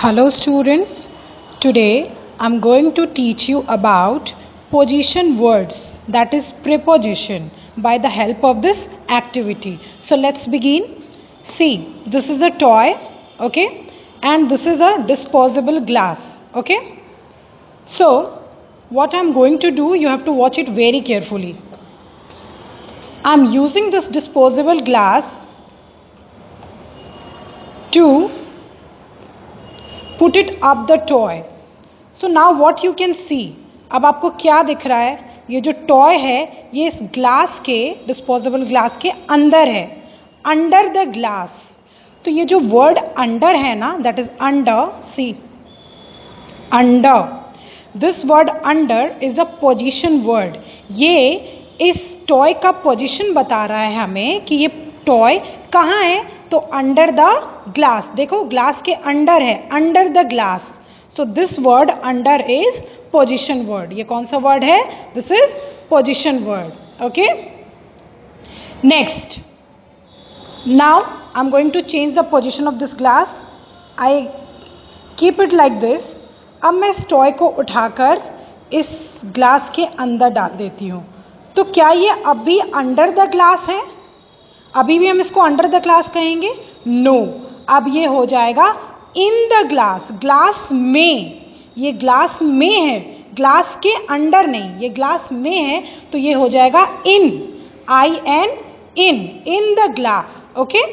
Hello students, today I am going to teach you about position words, that is preposition, by the help of this activity. So let's begin. See, this is a toy, okay, and this is a disposable glass, okay. So what I am going to do, you have to watch it very carefully. I am using this disposable glass to put it up the toy. So now what you can see, अब आपको क्या दिख रहा है, ये जो toy है ये इस ग्लास के, डिस्पोजेबल ग्लास के अंदर है, अंडर द ग्लास. तो ये जो वर्ड अंडर है ना, that is under. See, under, this word under is a position word. ये इस टॉय का पोजीशन बता रहा है हमें कि ये टॉय कहाँ है. तो अंडर द ग्लास, देखो ग्लास के अंडर है, under the glass. So this word under is position word. ये कौन सा वर्ड है? This is position word. Okay, next. Now I am going to change the position of this glass. I keep it like this. अब मैं इस toy को उठाकर इस ग्लास के अंदर डाल देती हूँ. तो क्या ये अब भी अंडर द ग्लास है? अभी भी हम इसको अंडर द ग्लास कहेंगे? नो, अब ये हो जाएगा इन द ग्लास. ग्लास में, ये ग्लास में है, ग्लास के अंडर नहीं, ये ग्लास में है. तो ये हो जाएगा in, I N, in the glass. Okay,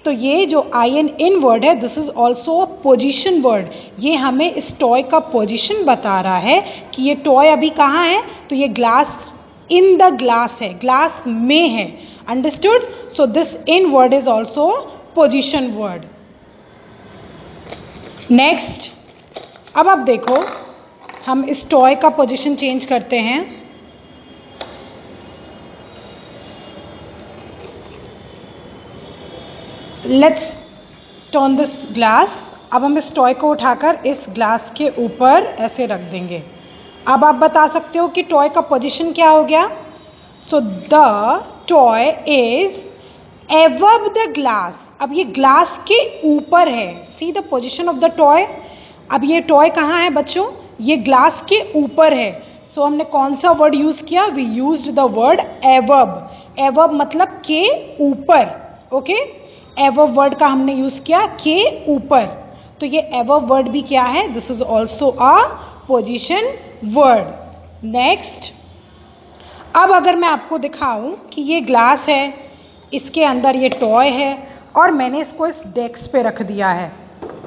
तो ये जो आई एन इन वर्ड है, this is also a position word. ये हमें इस टॉय का पोजिशन बता रहा है कि ये टॉय अभी कहाँ है. तो ये ग्लास, इन द ग्लास है, ग्लास में है. Understood? So this in word is also position word. Next, अब आप देखो, हम इस टॉय का पोजीशन चेंज करते हैं. Let's turn this glass. अब हम इस टॉय को उठाकर इस ग्लास के ऊपर ऐसे रख देंगे. अब आप बता सकते हो कि टॉय का पोजीशन क्या हो गया. So the toy is above the glass. अब ये ग्लास के ऊपर है. See the position of the toy. अब ये टॉय कहाँ है बच्चों? ये ग्लास के ऊपर है. So हमने कौन सा वर्ड यूज किया? We used the word above. Above मतलब के ऊपर. ओके, above वर्ड का हमने यूज किया के ऊपर. तो ये above वर्ड भी क्या है? This is also a position word. Next, अब अगर मैं आपको दिखाऊं कि ये ग्लास है, इसके अंदर ये टॉय है और मैंने इसको इस डेस्क पे रख दिया है.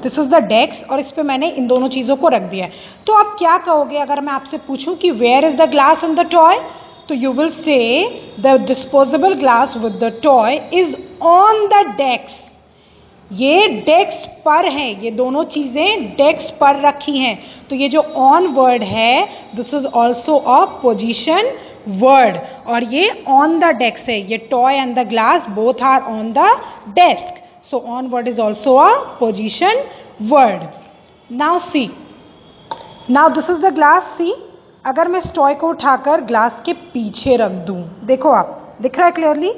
दिस इज द डेस्क और इस पे मैंने इन दोनों चीज़ों को रख दिया है. तो आप क्या कहोगे अगर मैं आपसे पूछूं कि where is the glass and the toy? तो you will say the disposable glass with the toy is on the desk. ये डेस्क पर है, ये दोनों चीज़ें डेस्क पर रखी हैं. तो ये जो ऑन वर्ड है, this is also a position word. और ये ऑन द डेस्क है. ये toy and the glass both are on the desk. So on word is also a position word. Now see, now this is the glass. See, अगर मैं इस toy को उठाकर glass के पीछे रख दूं, देखो आप, दिख रहा है क्लियरली,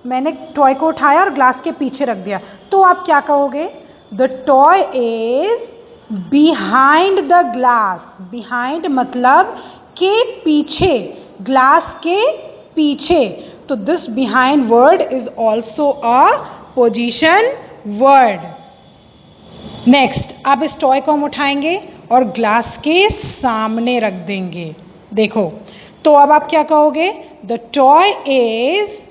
मैंने टॉय को उठाया और ग्लास के पीछे रख दिया. तो आप क्या कहोगे? The toy is behind the glass. Behind मतलब के पीछे, ग्लास के पीछे. तो this behind word is also a position word. Next, अब इस टॉय को हम उठाएंगे और ग्लास के सामने रख देंगे. देखो, तो अब आप क्या कहोगे? The toy is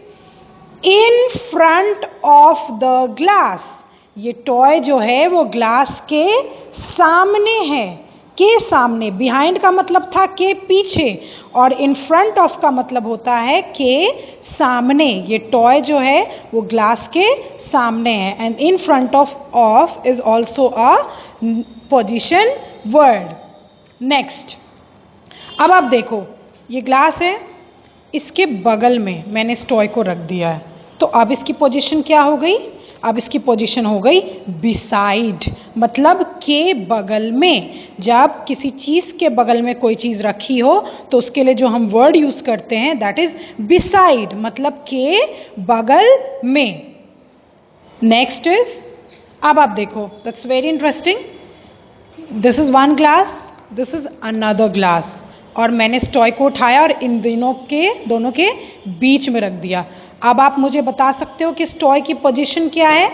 in front of the glass. ये टॉय जो है वो ग्लास के सामने है, के सामने. बिहाइंड का मतलब था के पीछे और इन फ्रंट ऑफ का मतलब होता है के सामने. ये टॉय जो है वो ग्लास के सामने है. And in front of is also a position word. Next, अब आप देखो, ये ग्लास है, इसके बगल में मैंने इस टॉय को रख दिया है. तो अब इसकी पोजीशन क्या हो गई? अब इसकी पोजीशन हो गई बिसाइड, मतलब के बगल में. जब किसी चीज़ के बगल में कोई चीज़ रखी हो तो उसके लिए जो हम वर्ड यूज करते हैं दैट इज बिसाइड, मतलब के बगल में. नेक्स्ट इज, अब आप देखो, that's very interesting. This is one glass, this is another glass, और मैंने इस टॉय को उठाया और इन दोनों के बीच में रख दिया। अब आप मुझे बता सकते हो कि इस टॉय की पोजीशन क्या है?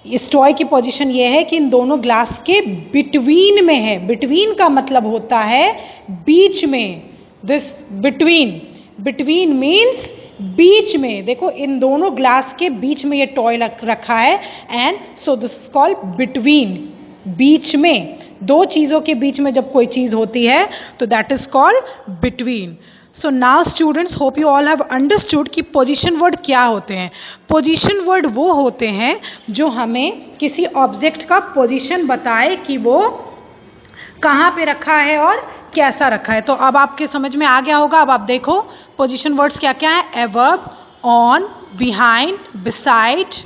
इस टॉय की पोजीशन ये है कि इन दोनों ग्लास के बिटवीन में है। बिटवीन का मतलब होता है बीच में। दिस बिटवीन मीन्स बीच में। देखो इन दोनों ग्लास के बीच में ये टॉय रखा है, and so this is called between. बीच में, दो चीजों के बीच में जब कोई चीज होती है तो that is called between. So now students, hope you all have understood कि पोजीशन वर्ड क्या होते हैं। पोजीशन वर्ड वो होते हैं जो हमें किसी ऑब्जेक्ट का पोजीशन बताए कि वो कहाँ पे रखा है और कैसा रखा है। तो अब आपके समझ में आ गया होगा। अब आप देखो पोजीशन वर्ड्स क्या क्या है। Above, on, behind, beside,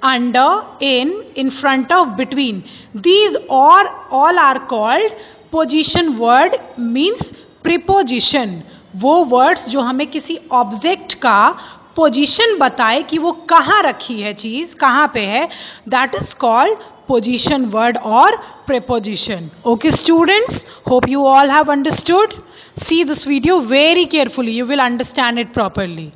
under, in front of, between. These all are called position word, means preposition. वो words जो हमें किसी object का पोजीशन बताए कि वो कहाँ रखी है चीज, कहाँ पे है, that is called position word or preposition. Okay students, hope you all have understood. See this video very carefully, you will understand it properly.